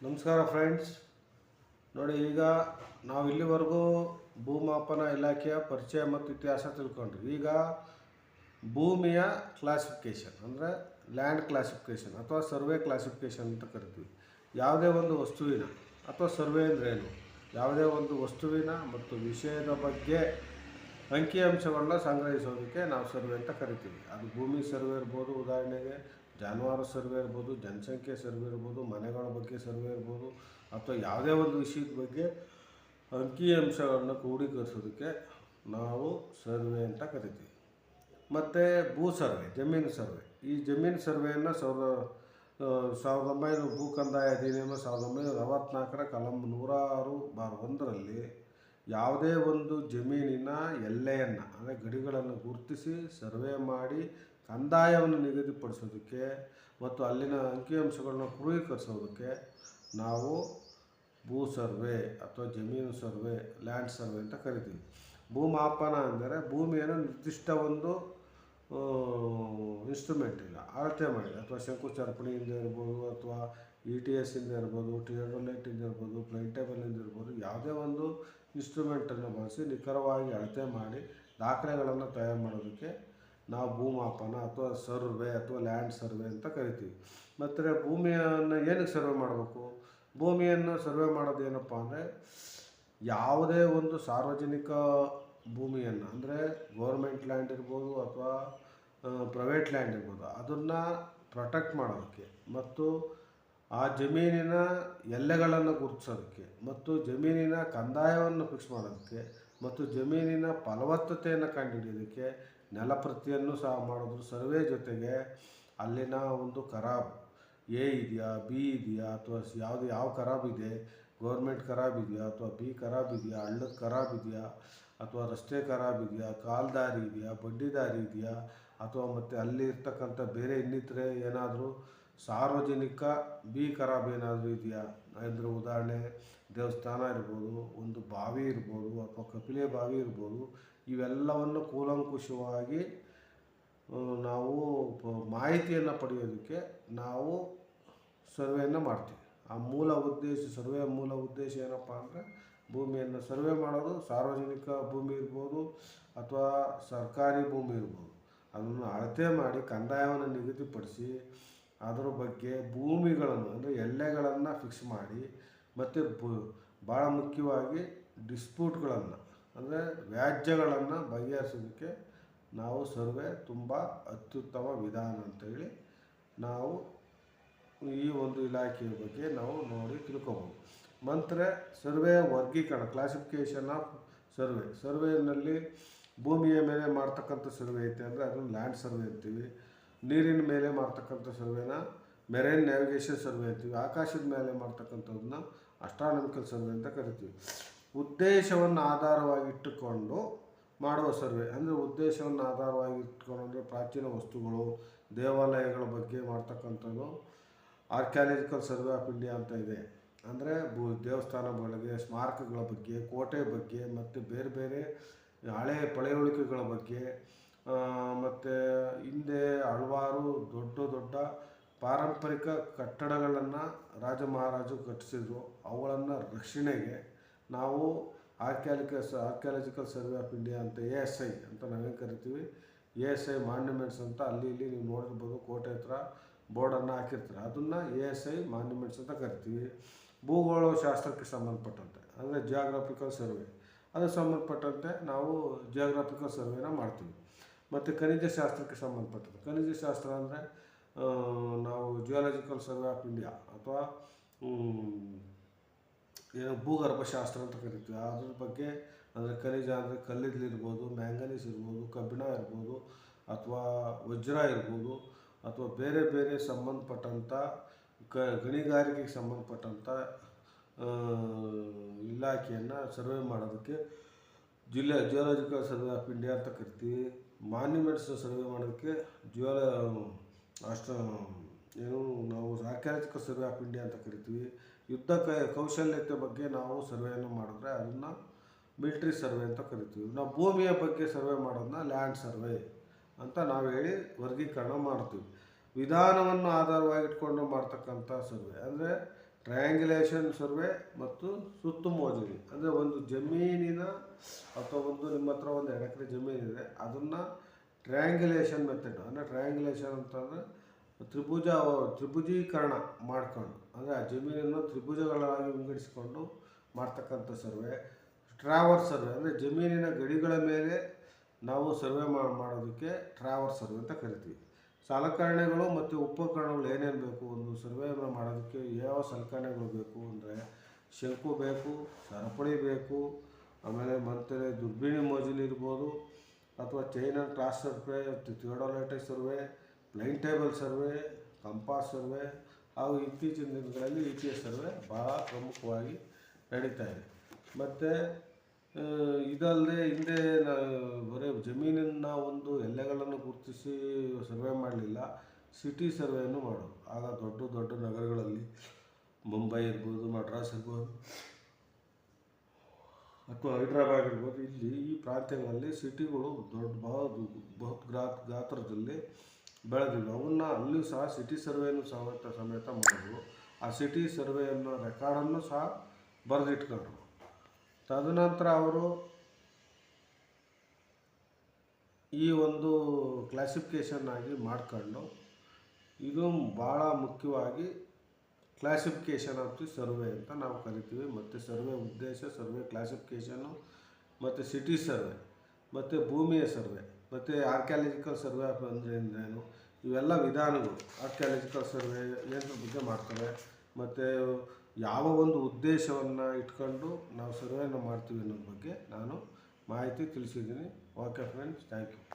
ನಮಸ್ಕಾರ ಫ್ರೆಂಡ್ಸ್. ನೋಡಿ, ಈಗ ನಾವು ಇಲ್ಲಿವರೆಗೂ ಭೂಮಾಪನ ಇಲಾಖೆಯ ಪರಿಚಯ ಮತ್ತು ಇತಿಹಾಸ ತಿಳ್ಕೊಂಡ್ರಿ. ಈಗ ಭೂಮಿಯ ಕ್ಲಾಸಿಫಿಕೇಷನ್ ಅಂದರೆ ಲ್ಯಾಂಡ್ ಕ್ಲಾಸಿಫಿಕೇಷನ್ ಅಥವಾ ಸರ್ವೆ ಕ್ಲಾಸಿಫಿಕೇಷನ್ ಅಂತ ಕರಿತೀವಿ. ಯಾವುದೇ ಒಂದು ವಸ್ತುವಿನ ಅಥವಾ ಸರ್ವೆ ಅಂದ್ರೇನು, ಯಾವುದೇ ಒಂದು ವಸ್ತುವಿನ ಮತ್ತು ವಿಷಯದ ಬಗ್ಗೆ ಅಂಕಿಅಂಶಗಳನ್ನ ಸಂಗ್ರಹಿಸೋದಕ್ಕೆ ನಾವು ಸರ್ವೆ ಅಂತ ಕರಿತೀವಿ. ಅದು ಭೂಮಿ ಸರ್ವೆ ಇರ್ಬೋದು, ಉದಾಹರಣೆಗೆ ಜಾನುವಾರು ಸರ್ವೆ ಇರ್ಬೋದು, ಜನಸಂಖ್ಯೆ ಸರ್ವೆ ಇರ್ಬೋದು, ಮನೆಗಳ ಬಗ್ಗೆ ಸರ್ವೆ ಇರ್ಬೋದು, ಅಥವಾ ಯಾವುದೇ ಒಂದು ವಿಷಯದ ಬಗ್ಗೆ ಅಂಕಿಅಂಶಗಳನ್ನು ಕ್ರೋಢೀಕರಿಸೋದಕ್ಕೆ ನಾವು ಸರ್ವೆ ಅಂತ ಕರಿತೀವಿ. ಮತ್ತು ಭೂ ಸರ್ವೆ, ಜಮೀನು ಸರ್ವೆ. ಈ ಜಮೀನು ಸರ್ವೆಯನ್ನು 1900 ಭೂ ಕಂದಾಯ ಅಧಿನಿಯಮ 1964 ಕಲಂ 106(1) ಯಾವುದೇ ಒಂದು ಜಮೀನಿನ ಎಲ್ಲೆಯನ್ನು ಅಂದರೆ ಗಡಿಗಳನ್ನು ಗುರುತಿಸಿ ಸರ್ವೆ ಮಾಡಿ ಕಂದಾಯವನ್ನು ನಿಗದಿಪಡಿಸೋದಕ್ಕೆ ಮತ್ತು ಅಲ್ಲಿನ ಅಂಕಿಅಂಶಗಳನ್ನ ಕ್ರೋಢೀಕರಿಸೋದಕ್ಕೆ ನಾವು ಭೂ ಸರ್ವೆ ಅಥವಾ ಜಮೀನು ಸರ್ವೆ, ಲ್ಯಾಂಡ್ ಸರ್ವೆ ಅಂತ ಕರಿತೀವಿ. ಭೂಮಾಪನ ಅಂದರೆ ಭೂಮಿಯನ್ನು ನಿರ್ದಿಷ್ಟ ಒಂದು ಇನ್ಸ್ಟ್ರೂಮೆಂಟ್ ಇಲ್ಲ ಅಳತೆ ಮಾಡಿ, ಅಥವಾ ಶಂಕುಚರ್ಪಣಿಯಿಂದ ಇರ್ಬೋದು, ಅಥವಾ ETS ಇಂದ ಇರ್ಬೋದು, ಥಿಯೋಡೊಲೈಟಿಂದ ಇರ್ಬೋದು, ಪ್ಲೈನ್ ಟೇಬಲಿಂದ ಇರ್ಬೋದು, ಯಾವುದೇ ಒಂದು ಇನ್ಸ್ಟ್ರೂಮೆಂಟನ್ನು ಬಳಸಿ ನಿಖರವಾಗಿ ಅಳತೆ ಮಾಡಿ ದಾಖಲೆಗಳನ್ನು ತಯಾರು ಮಾಡೋದಕ್ಕೆ ನಾವು ಭೂಮಾಪನ ಅಥವಾ ಸರ್ವೆ ಅಥವಾ ಲ್ಯಾಂಡ್ ಸರ್ವೆ ಅಂತ ಕರಿತೀವಿ. ಮತ್ತು ಭೂಮಿಯನ್ನು ಏನಕ್ಕೆ ಸರ್ವೆ ಮಾಡಬೇಕು? ಭೂಮಿಯನ್ನು ಸರ್ವೆ ಮಾಡೋದೇನಪ್ಪ ಅಂದರೆ ಯಾವುದೇ ಒಂದು ಸಾರ್ವಜನಿಕ ಭೂಮಿಯನ್ನು ಅಂದರೆ ಗೌರ್ಮೆಂಟ್ ಲ್ಯಾಂಡ್ ಇರ್ಬೋದು ಅಥವಾ ಪ್ರೈವೇಟ್ ಲ್ಯಾಂಡ್ ಇರ್ಬೋದು, ಅದನ್ನು ಪ್ರೊಟೆಕ್ಟ್ ಮಾಡೋದಕ್ಕೆ ಮತ್ತು ಆ ಜಮೀನಿನ ಎಲ್ಲೆಗಳನ್ನು ಗುರುತಿಸೋದಕ್ಕೆ ಮತ್ತು ಜಮೀನಿನ ಕಂದಾಯವನ್ನು ಫಿಕ್ಸ್ ಮಾಡೋದಕ್ಕೆ ಮತ್ತು ಜಮೀನಿನ ಫಲವತ್ತತೆಯನ್ನು ಕಂಡುಹಿಡಿಯೋದಕ್ಕೆ ನೆಲಪ್ರತಿಯನ್ನು ಸಹ ಮಾಡೋದ್ರ ಸರ್ವೆ ಜೊತೆಗೆ ಅಲ್ಲಿನ ಒಂದು ಖರಾಬು A ಇದೆಯಾ, B ಇದೆಯಾ, ಅಥವಾ ಯಾವ ಖರಾಬ್ ಇದೆ, ಗೌರ್ಮೆಂಟ್ ಖರಾಬ್ ಇದೆಯಾ, ಅಥವಾ B ಖರಾಬ್ ಇದೆಯಾ, ಹಳ್ಳದ ಖರಾಬ್ ಇದೆಯಾ, ಅಥವಾ ರಸ್ತೆ ಖರಾಬ್ ಇದೆಯಾ, ಕಾಲ್ದಾರಿ ಇದೆಯಾ, ಬಡ್ಡಿದಾರಿ ಇದೆಯಾ, ಅಥವಾ ಮತ್ತು ಅಲ್ಲಿ ಇರ್ತಕ್ಕಂಥ ಬೇರೆ ಇನ್ನಿತರೆ ಏನಾದರೂ ಸಾರ್ವಜನಿಕ B ಖರಾಬ್ ಏನಾದರೂ ಇದೆಯಾ ಅಂದರೆ ಉದಾಹರಣೆ ದೇವಸ್ಥಾನ ಇರ್ಬೋದು, ಒಂದು ಬಾವಿ ಇರ್ಬೋದು, ಅಥವಾ ಕಪಿಲೆ ಬಾವಿ ಇರ್ಬೋದು. ಇವೆಲ್ಲವನ್ನು ಕೂಲಂಕುಷವಾಗಿ ನಾವು ಮಾಹಿತಿಯನ್ನು ಪಡೆಯೋದಕ್ಕೆ ನಾವು ಸರ್ವೆಯನ್ನು ಮಾಡ್ತೀವಿ. ಆ ಸರ್ವೆಯ ಮೂಲ ಉದ್ದೇಶ ಏನಪ್ಪ ಅಂದರೆ ಭೂಮಿಯನ್ನು ಸರ್ವೆ ಮಾಡೋದು. ಸಾರ್ವಜನಿಕ ಭೂಮಿ ಇರ್ಬೋದು ಅಥವಾ ಸರ್ಕಾರಿ ಭೂಮಿ ಇರ್ಬೋದು, ಅದನ್ನು ಅಳತೆ ಮಾಡಿ ಕಂದಾಯವನ್ನು ನಿಗದಿಪಡಿಸಿ ಅದರ ಬಗ್ಗೆ ಭೂಮಿಗಳನ್ನು ಅಂದರೆ ಎಲ್ಲೆಗಳನ್ನು ಫಿಕ್ಸ್ ಮಾಡಿ ಮತ್ತು ಭಾಳ ಮುಖ್ಯವಾಗಿ ಡಿಸ್ಪ್ಯೂಟ್ಗಳನ್ನು ಅಂದರೆ ವ್ಯಾಜ್ಯಗಳನ್ನು ಬಗೆಹರಿಸೋದಕ್ಕೆ ನಾವು ಸರ್ವೆ ತುಂಬ ಅತ್ಯುತ್ತಮ ವಿಧಾನ ಅಂತೇಳಿ ನಾವು ಈ ಒಂದು ಇಲಾಖೆಯ ಬಗ್ಗೆ ನಾವು ನೋಡಿ ತಿಳ್ಕೊಬೋದು. ನಂತರ ಸರ್ವೆ ವರ್ಗೀಕರಣ, ಕ್ಲಾಸಿಫಿಕೇಷನ್ ಆಫ್ ಸರ್ವೆಯಲ್ಲಿ ಭೂಮಿಯ ಮೇಲೆ ಮಾಡ್ತಕ್ಕಂಥ ಸರ್ವೆ ಐತೆ ಅಂದರೆ ಅದನ್ನು ಲ್ಯಾಂಡ್ ಸರ್ವೆ ಅಂತೀವಿ. ನೀರಿನ ಮೇಲೆ ಮಾಡ್ತಕ್ಕಂಥ ಸರ್ವೆನ ಮೆರೈನ್ ನ್ಯಾವಿಗೇಷನ್ ಸರ್ವೆ ಅಂತೀವಿ. ಆಕಾಶದ ಮೇಲೆ ಮಾಡ್ತಕ್ಕಂಥದ್ದನ್ನ ಅಸ್ಟ್ರಾನಮಿಕಲ್ ಸರ್ವೆ ಅಂತ ಕರಿತೀವಿ. ಉದ್ದೇಶವನ್ನು ಆಧಾರವಾಗಿಟ್ಟುಕೊಂಡು ಮಾಡುವ ಸರ್ವೆ ಅಂದರೆ ಉದ್ದೇಶವನ್ನು ಆಧಾರವಾಗಿ ಇಟ್ಕೊಂಡು ಅಂದರೆ ಪ್ರಾಚೀನ ವಸ್ತುಗಳು, ದೇವಾಲಯಗಳ ಬಗ್ಗೆ ಮಾಡ್ತಕ್ಕಂಥದ್ದು ಆರ್ಕಿಯಾಲಜಿಕಲ್ ಸರ್ವೆ ಆಫ್ ಇಂಡಿಯಾ ಅಂತ ಇದೆ. ಅಂದರೆ ದೇವಸ್ಥಾನಗಳಿಗೆ, ಸ್ಮಾರಕಗಳ ಬಗ್ಗೆ, ಕೋಟೆ ಬಗ್ಗೆ ಮತ್ತು ಬೇರೆ ಬೇರೆ ಹಳೆ ಪಳೆಯುಳಿಕೆಗಳ ಬಗ್ಗೆ ಮತ್ತು ಹಿಂದೆ ಹಲವಾರು ದೊಡ್ಡ ದೊಡ್ಡ ಪಾರಂಪರಿಕ ಕಟ್ಟಡಗಳನ್ನು ರಾಜ ಮಹಾರಾಜರು ಕಟ್ಟಿಸಿದ್ರು. ಅವುಗಳನ್ನು ರಕ್ಷಣೆಗೆ ನಾವು ಆರ್ಕಿಯಾಲಜಿಕಲ್ ಸರ್ವೆ ಆಫ್ ಇಂಡಿಯಾ ಅಂತ ASI ಅಂತ ನಾವೇನು ಕರಿತೀವಿ, ASI ಮಾನ್ಯುಮೆಂಟ್ಸ್ ಅಂತ ಅಲ್ಲಿ ಇಲ್ಲಿ ನೀವು ನೋಡಿರ್ಬೋದು, ಕೋಟೆ ಹತ್ರ ಬೋರ್ಡನ್ನು ಹಾಕಿರ್ತಾರೆ. ಅದನ್ನು ASI ಮಾನ್ಯುಮೆಂಟ್ಸ್ ಅಂತ ಕರಿತೀವಿ. ಭೂಗೋಳಶಾಸ್ತ್ರಕ್ಕೆ ಸಂಬಂಧಪಟ್ಟಂತೆ ಅಂದರೆ ಜಿಯೋಗ್ರಫಿಕಲ್ ಸರ್ವೆ, ಅದಕ್ಕೆ ಸಂಬಂಧಪಟ್ಟಂತೆ ನಾವು ಜಿಯೋಗ್ರಫಿಕಲ್ ಸರ್ವೆನ ಮಾಡ್ತೀವಿ. ಮತ್ತು ಖನಿಜ ಶಾಸ್ತ್ರಕ್ಕೆ ಸಂಬಂಧಪಟ್ಟಂತೆ, ಖನಿಜ ಶಾಸ್ತ್ರ ಅಂದರೆ ನಾವು ಜಿಯಾಲಜಿಕಲ್ ಸರ್ವೆ ಆಫ್ ಇಂಡಿಯಾ ಅಥವಾ ಭೂಗರ್ಭಶಾಸ್ತ್ರ ಅಂತ ಕರಿತೀವಿ. ಅದ್ರ ಬಗ್ಗೆ ಅಂದರೆ ಖನಿಜ ಅಂದರೆ ಕಲ್ಲಿದ್ದಲಿರ್ಬೋದು, ಮ್ಯಾಂಗನೀಸ್ ಇರ್ಬೋದು, ಕಬ್ಬಿಣ ಇರ್ಬೋದು, ಅಥವಾ ವಜ್ರ ಇರ್ಬೋದು, ಅಥವಾ ಬೇರೆ ಬೇರೆ ಸಂಬಂಧಪಟ್ಟಂಥ ಗಣಿಗಾರಿಕೆಗೆ ಸಂಬಂಧಪಟ್ಟಂಥ ಇಲಾಖೆಯನ್ನು ಸರ್ವೆ ಮಾಡೋದಕ್ಕೆ ಜಿಯೋಲಾಜಿಕಲ್ ಸರ್ವೆ ಆಫ್ ಇಂಡಿಯಾ ಅಂತ ಕರಿತೀವಿ. ಮಾನ್ಯುಮೆಂಟ್ಸ್ ಸರ್ವೆ ಮಾಡೋದಕ್ಕೆ ನಾವು ಆರ್ಕಿಯಾಲಜಿಕಲ್ ಸರ್ವೆ ಆಫ್ ಇಂಡಿಯಾ ಅಂತ ಕರಿತೀವಿ. ಯುದ್ಧ ಕೌಶಲ್ಯತೆ ಬಗ್ಗೆ ನಾವು ಸರ್ವೆಯನ್ನು ಮಾಡಿದ್ರೆ ಅದನ್ನು ಮಿಲಿಟ್ರಿ ಸರ್ವೆ ಅಂತ ಕರಿತೀವಿ. ನಾವು ಭೂಮಿಯ ಬಗ್ಗೆ ಸರ್ವೆ ಮಾಡೋದನ್ನ ಲ್ಯಾಂಡ್ ಸರ್ವೆ ಅಂತ ನಾವು ಹೇಳಿ ವರ್ಗೀಕರಣ ಮಾಡ್ತೀವಿ. ವಿಧಾನವನ್ನು ಆಧಾರವಾಗಿಟ್ಕೊಂಡು ಮಾಡ್ತಕ್ಕಂಥ ಸರ್ವೆ ಅಂದರೆ ಟ್ರಯಾಂಗ್ಯುಲೇಷನ್ ಸರ್ವೆ ಮತ್ತು ಸುತ್ತು ಮೋಜಣಿ. ಅಂದರೆ ಒಂದು ಜಮೀನಿನ ಅಥವಾ ನಿಮ್ಮ ಹತ್ರ ಒಂದು 2 ಎಕರೆ ಜಮೀನಿದೆ, ಅದನ್ನು ಟ್ರಯಾಂಗ್ಯುಲೇಷನ್ ಮೆಥಡ್. ಅಂದರೆ ಟ್ರಯಾಂಗ್ಯುಲೇಷನ್ ಅಂತಂದರೆ ತ್ರಿಭುಜೀಕರಣ ಮಾಡ್ಕೊಂಡು, ಅಂದರೆ ಆ ಜಮೀನನ್ನು ತ್ರಿಭುಜಗಳಾಗಿ ವಿಂಗಡಿಸಿಕೊಂಡು ಮಾಡ್ತಕ್ಕಂಥ ಸರ್ವೆ. ಟ್ರಾವರ್ಸ್ ಸರ್ವೆ ಅಂದರೆ ಜಮೀನಿನ ಗಡಿಗಳ ಮೇಲೆ ನಾವು ಸರ್ವೆ ಮಾಡೋದಕ್ಕೆ ಟ್ರಾವರ್ಸ್ ಸರ್ವೆ ಅಂತ ಕರಿತೀವಿ. ಸಲಕರಣೆಗಳು ಮತ್ತು ಉಪಕರಣಗಳು ಏನೇನು ಬೇಕು, ಒಂದು ಸರ್ವೆಯನ್ನು ಮಾಡೋದಕ್ಕೆ ಯಾವ ಸಲಕರಣೆಗಳು ಬೇಕು ಅಂದರೆ ಶಂಕು ಬೇಕು, ಸರಪಳಿ ಬೇಕು, ಆಮೇಲೆ ಮತ್ತೆ ದುರ್ಬಿಣಿ ಮೋಜಣಿ ಇರ್ಬೋದು, ಅಥವಾ chain and cross survey, theodolite survey, plane table survey, compass survey, ಹಾಗೂ ಇತ್ತೀಚಿನ ದಿನಗಳಲ್ಲಿ ETS ಸರ್ವೆ ಭಾಳ ಪ್ರಮುಖವಾಗಿ ನಡೀತಾ ಇದೆ. ಮತ್ತು ಇದಲ್ಲದೆ ಹಿಂದೆ ಬರೀ ಜಮೀನಿನ ಒಂದು ಎಲ್ಲೆಗಳನ್ನು ಗುರುತಿಸಿ ಸರ್ವೆ ಮಾಡಲಿಲ್ಲ, ಸಿಟಿ ಸರ್ವೆಯನ್ನು ಮಾಡೋದು. ಆಗ ದೊಡ್ಡ ದೊಡ್ಡ ನಗರಗಳಲ್ಲಿ ಮುಂಬೈ ಇರ್ಬೋದು, ಮಡ್ರಾಸ್ ಇರ್ಬೋದು, ಅಥವಾ ಹೈದ್ರಾಬಾದ್ ಇರ್ಬೋದು, ಇಲ್ಲಿ ಈ ಪ್ರಾಂತ್ಯಗಳಲ್ಲಿ ಸಿಟಿಗಳು ಬೃಹತ್ ಗಾತ್ರದಲ್ಲಿ ಬೆಳೆದಿವೆ. ಅವನ್ನ ಅಲ್ಲಿಯೂ ಸಹ ಸಿಟಿ ಸರ್ವೆಯನ್ನು ಸಮೇತ ಮಾಡೋದು. ಆ ಸಿಟಿ ಸರ್ವೆಯನ್ನು ರೆಕಾರ್ಡನ್ನು ಸಹ ಬರೆದಿಟ್ಕೊಂಡ್ರು. ತದನಂತರ ಅವರು ಈ ಒಂದು ಕ್ಲಾಸಿಫಿಕೇಷನ್ ಆಗಿ ಮಾಡ್ಕೊಂಡು, ಇದು ಭಾಳ ಮುಖ್ಯವಾಗಿ ಕ್ಲಾಸಿಫಿಕೇಷನ್ ಆಫ್ ದಿ ಸರ್ವೆ ಅಂತ ನಾವು ಕರಿತೀವಿ. ಮತ್ತು ಸರ್ವೆ ಉದ್ದೇಶ, ಸರ್ವೆ ಕ್ಲಾಸಿಫಿಕೇಷನ್ನು, ಮತ್ತು ಸಿಟಿ ಸರ್ವೆ, ಮತ್ತು ಭೂಮಿಯ ಸರ್ವೆ, ಮತ್ತು ಆರ್ಕಿಯಾಲಜಿಕಲ್ ಸರ್ವೆ ಅಂದರೆ ಏನು, ಇವೆಲ್ಲ ವಿಧಾನಗಳು. ಆರ್ಕಿಯಾಲಜಿಕಲ್ ಸರ್ವೆ ಏನರ ಬಗ್ಗೆ ಮಾಡ್ತಾರೆ, ಮತ್ತು ಯಾವ ಒಂದು ಉದ್ದೇಶವನ್ನು ಇಟ್ಕೊಂಡು ನಾವು ಸರ್ವೆಯನ್ನು ಮಾಡ್ತೀವಿ ಅನ್ನೋದ್ರ ಬಗ್ಗೆ ನಾನು ಮಾಹಿತಿ ತಿಳಿಸಿದ್ದೀನಿ. Okay friends, thank you.